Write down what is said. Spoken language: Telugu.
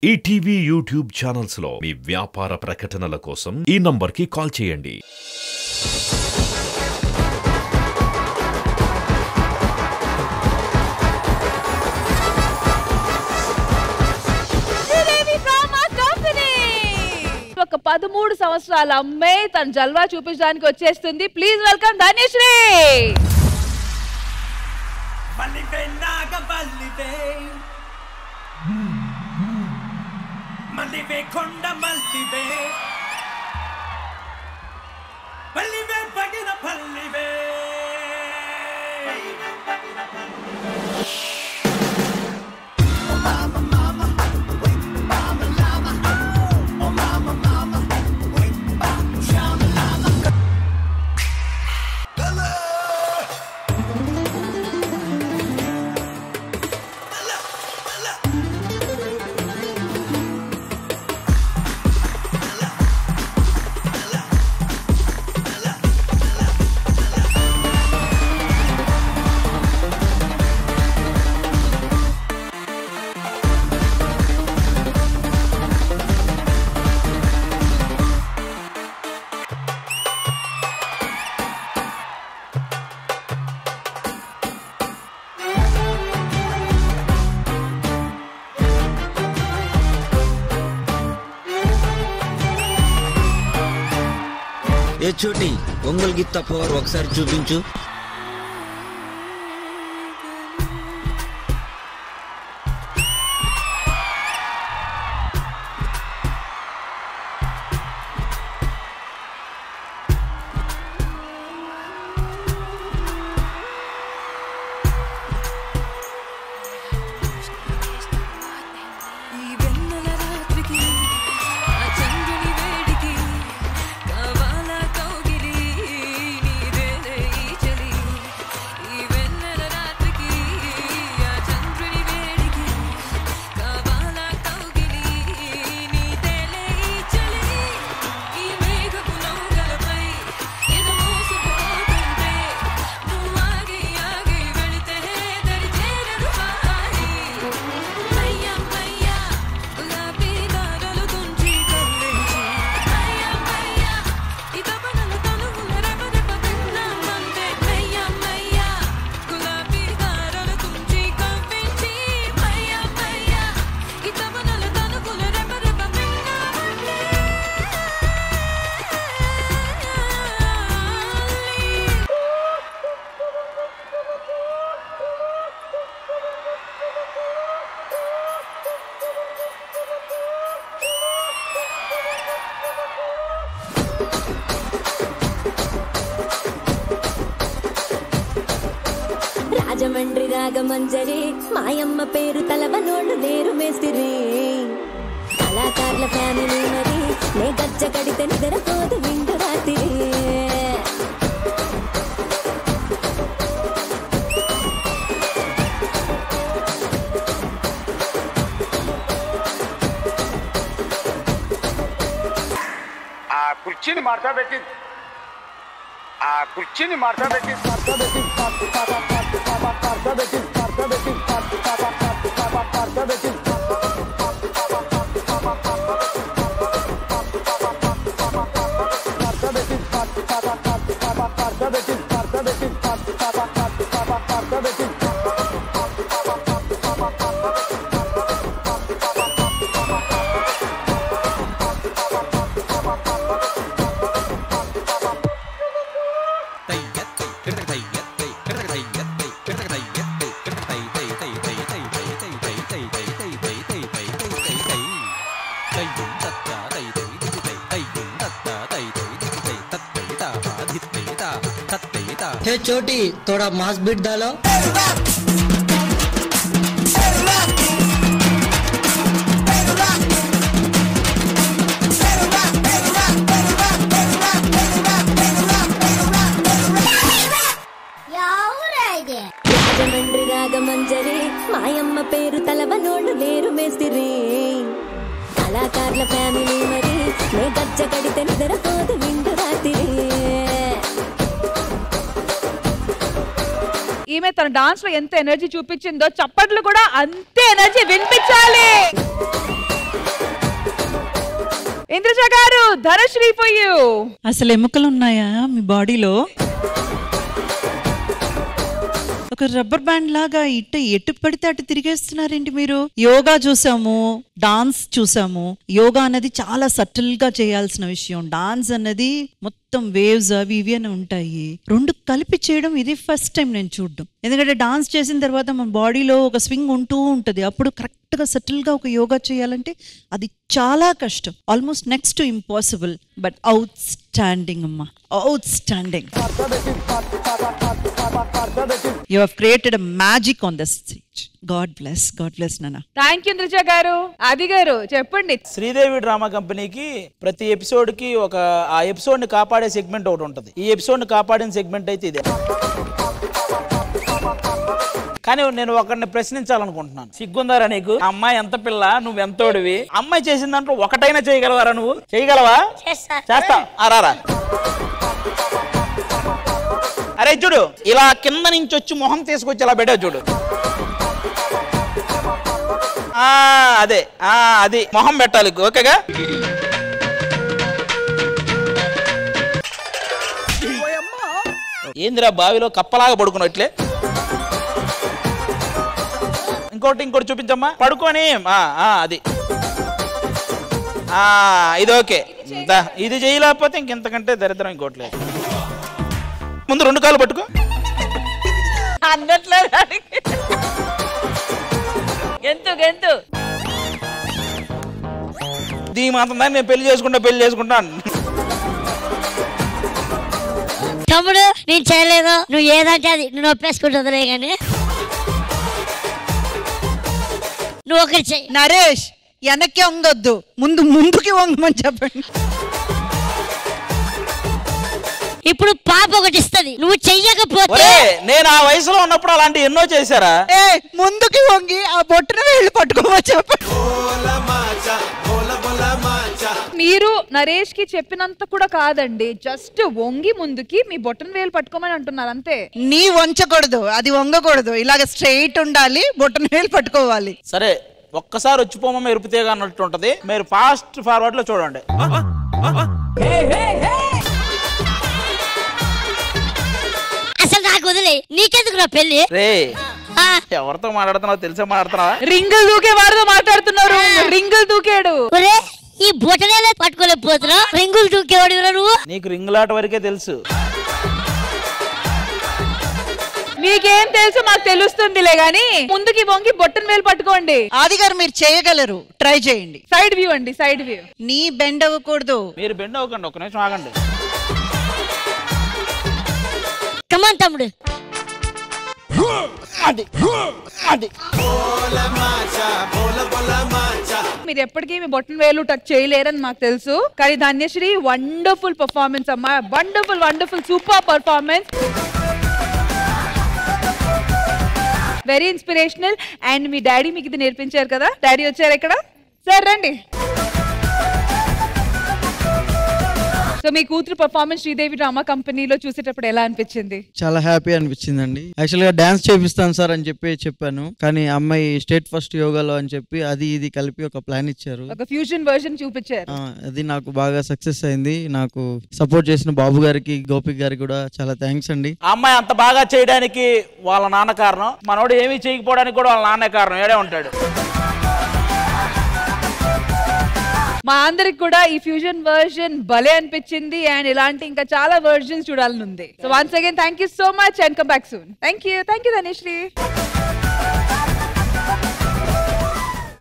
ఈటీవీ యూట్యూబ్ ఛానల్స్ లో మీ వ్యాపార ప్రకటనల కోసం ఈ నంబర్కి కాల్ చేయండి. ఒక 13 సంవత్సరాల అమ్మాయి తన జల్వా చూపించడానికి వచ్చేస్తుంది. Please welcome Dhanyasri. మల్లివే కొండ మల్లివే పల్లివే పగిన పల్లివే ఏ చోటి ఒంగోలు గిత్త పవర్ ఒకసారి చూపించు. రాజమండ్రి రాగమంజరి మాయమ్మ పేరు తలవనోళ్ళు నేరు మేస్తిరి కళాకారుల ఫ్యామిలీ మరి నే గజ్జ కడితే నిద్రపోదు నిండు రాత్రి ఆ కుర్చీని మార్చబెట్టి हे छोटी थोड़ा मास बीट डालो. రాజమండ్రి రాగమంజరి మాయమ్మ పేరు తలవనోళ్ళు నేరు మేస్తిరి కళాకారుల ఫ్యామిలీ మరి నే గజ్జ కడితే నిద్రపోదు నిండు రాత్రి. ఈమె తన డాన్స్ లో ఎంత ఎనర్జీ చూపించిందో చప్పట్లు కూడా అంతే ఎనర్జీ వినిపించాలి. ఇంద్రజ గారు ధనశ్రీ ఫర్ యు. అసలు ఎముకలు ఉన్నాయా మీ బాడీలో? ఒక రబ్బర్ బ్యాండ్ లాగా ఎటు పడితే అటు తిరిగేస్తున్నారేంటి మీరు? యోగా చూసాము, డాన్స్ చూసాము. యోగా అనేది చాలా సటిల్ గా చేయాల్సిన విషయం. డాన్స్ అన్నది మొత్తం వేవ్స్ అవి ఇవి అని ఉంటాయి. రెండు కలిపి చేయడం ఇది ఫస్ట్ టైం నేను చూడడం. ఎందుకంటే డాన్స్ చేసిన తర్వాత మన బాడీలో ఒక స్వింగ్ ఉంటూ ఉంటది. అప్పుడు కరెక్ట్ గా సెటిల్ గా ఒక యోగా చేయాలంటే అది చాలా కష్టం, almost next to impossible. But outstanding అమ్మా, outstanding. You have created a magic on the stage. God bless Nana. Thank you Indraja గారు. ఆది గారు చెప్పండి. శ్రీదేవి డ్రామా కంపెనీకి ప్రతి ఎపిసోడ్ కి ఆ ఎపిసోడ్ ని కాపాడే సెగ్మెంట్ ఒకటి ఉంటుంది. ఈ ఎపిసోడ్ ని కాపాడిన సెగ్మెంట్ అయితే ఇదే. కానీ నేను ఒకరిని ప్రశ్నించాలనుకుంటున్నాను. సిగ్గుందారా నీకు? అమ్మాయి ఎంత పిల్ల, నువ్వు ఎంతోడివి? అమ్మాయి చేసిన దాంట్లో ఒకటైనా చేయగలవారా? నువ్వు చేయగలవా? చేస్తా. రారా. అరే చూడు, ఇలా కింద నుంచి వచ్చి మొహం తీసుకొచ్చి ఇలా పెట్టావు చూడు. అదే అది మొహం పెట్టాలి. ఓకేగా? ఏందిరా బావిలో కప్పలాగా పడుకున్నట్లే. ఇంకోటి చూపించమ్మా. పడుకొని అది ఇది ఓకే. ఇది చేయలేకపోతే ఇంకెంతకంటే దరిద్రం ఇంకోటి లేదు. ముందు 2 కాళ్ళు పట్టుకో. అన్నట్లేదు గెంతు దీని మాత్రం దాన్ని నేను పెళ్లి చేసుకుంటా. తమ్ముడు నేను చేయలేదు, నువ్వు ఏదంటే అది నువ్వు ఒప్పేసుకుంటుందిలే కానీ నువ్వు ఒకటి చెయ్యి. నరేష్ వెనక్కి వంగొద్దు, ముందుకి వంగమని చెప్పండి. ఇప్పుడు పాప ఒకటి ఇస్తుంది, నువ్వు చెయ్యకపోతే. నేను ఆ వయసులో ఉన్నప్పుడు అలాంటి ఎన్నో చేశారా? ముందుకి వంగి ఆ బొట్టును వెళ్ళి పట్టుకోమని చెప్పండి. మీరు నరేష్ కి చెప్పినంత కూడా కాదండి, జస్ట్ వంగి ముందుకి మీ బొట్టన్ వేలు పట్టుకోమని అంటున్నారు అంతే. నీ వంచకూడదు, అది వంగకూడదు, ఇలాగ స్ట్రైట్ ఉండాలి, బొట్టన్ వేలు పట్టుకోవాలి. సరే ఒక్కసారి వచ్చిపోమా ఎరుపుతేగా అన్నట్టు ఉంటది. మీరు ఫాస్ట్ ఫార్వర్డ్ లో చూడండి. అసలు నాకు వదిలే, నీకెందుకు నా పెళ్లి? ఎవరితో మాట్లాడుతున్నావు తెలిసే మాట్లాడుతున్నావా? రింగులు దూకే వారితో మాట్లాడుతున్నారు. రింగులు దూకాడు. ఈ బొటనేలే పట్టుకోలేకపోతున్నా, రింగులు దూకేవాడు నువ్వు. నీకు రింగులాట వరకే తెలుసు. మీకేం తెలుసు మాకు తెలుస్తుందిలే గాని ముందుకి వంగి బొట్టన్ వేలు పట్టుకోండి. ఆది గారు మీరు చేయగలరు, ట్రై చేయండి. సైడ్ వ్యూ అండి, సైడ్ వ్యూ. నీ బెండ్ అవ్వకూడదు. మీరు బెండ్ అవ్వకండి, ఒక్క నిమిషం ఆగండి. కమాన్ తమ్ముడు. మీరు ఎప్పటికీ మీ బొట్టన్ వేలు టచ్ చేయలేరని మాకు తెలుసు, కానీ ధన్యశ్రీ వండర్ఫుల్ పర్ఫార్మెన్స్ అమ్మా. Wonderful super performance, very inspirational. And me daddy మీకు ఇది నేర్పించారు కదా? డాడీ వచ్చారు ఇక్కడ? సార్ రండి. సో మీ కూతురు పర్ఫార్మెన్స్ శ్రీదేవి డ్రామా కంపెనీలో చూసేటప్పుడు ఎలా అనిపించింది? చాలా హ్యాపీ అనిపించిందండి. యాక్చువల్ గా డాన్స్ చేపిస్తాను సార్ అని చెప్పాను, కానీ అమ్మాయి స్టేట్ ఫస్ట్ యోగాలో అని చెప్పి అది ఇది కలిపి ఒక ప్లాన్ ఇచ్చారు, ఒక ఫ్యూజన్ వర్షన్ చూపించారు. అది నాకు బాగా సక్సెస్ అయింది. నాకు సపోర్ట్ చేసిన బాబు గారికి, గోపిక్ గారికి కూడా చాలా థ్యాంక్స్ అండి. అమ్మాయి అంత బాగా చేయడానికి వాళ్ళ నాన్న కారణం, మనోడు ఏమీ చేయకపోవడానికి కూడా వాళ్ళ నాన్నే కారణం. ఏడే ఉంటాడు. మా అందరికి కూడా ఈ ఫ్యూజన్ వర్షన్ భలే అనిపించింది. అండ్ ఇలాంటి ఇంకా చాలా వర్షన్స్ చూడాలని ఉంది. So once again thank you so much and come back soon. Thank you Dhanashree.